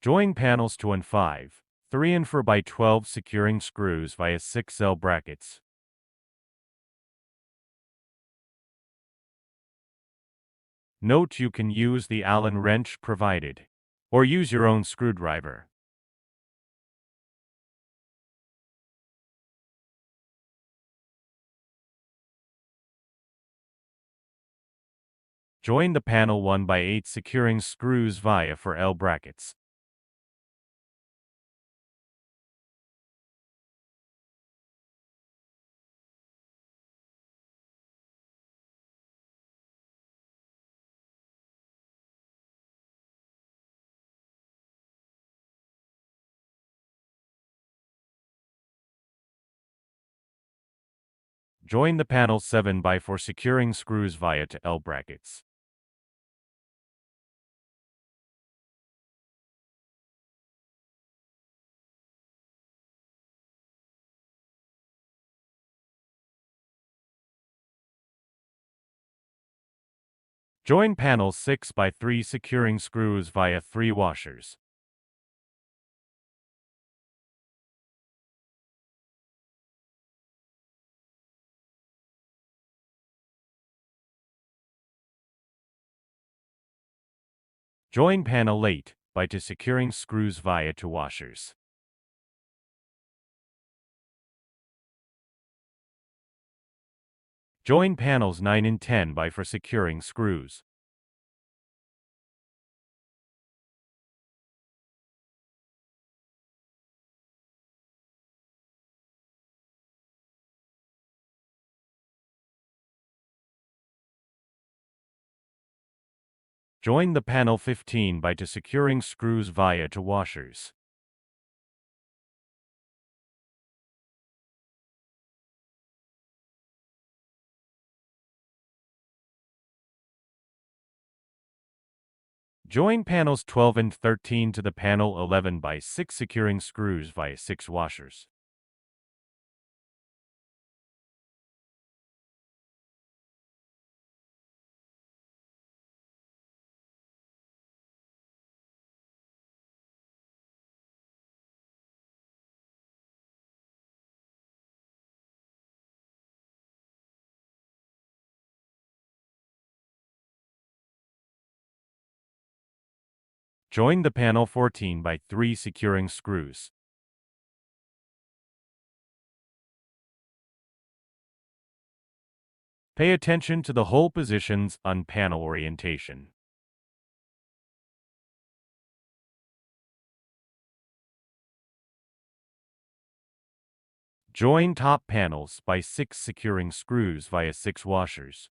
Join panels 2 and 5, 3 and 4 by 12 securing screws via 6L brackets. Note you can use the Allen wrench provided, or use your own screwdriver. Join the panel 1 by 8 securing screws via 4L brackets. Join the panel 7 by 4 securing screws via to L brackets. Join panel 6 by 3 securing screws via 3 washers. Join panel 8 by 2 securing screws via 2 washers. Join panels 9 and 10 by 4 securing screws. Join the panel 15 by 2 securing screws via 2 washers. Join panels 12 and 13 to the panel 11 by 6 securing screws via 6 washers. Join the panel 14 by 3 securing screws. Pay attention to the hole positions on panel orientation. Join top panels by 6 securing screws via 6 washers.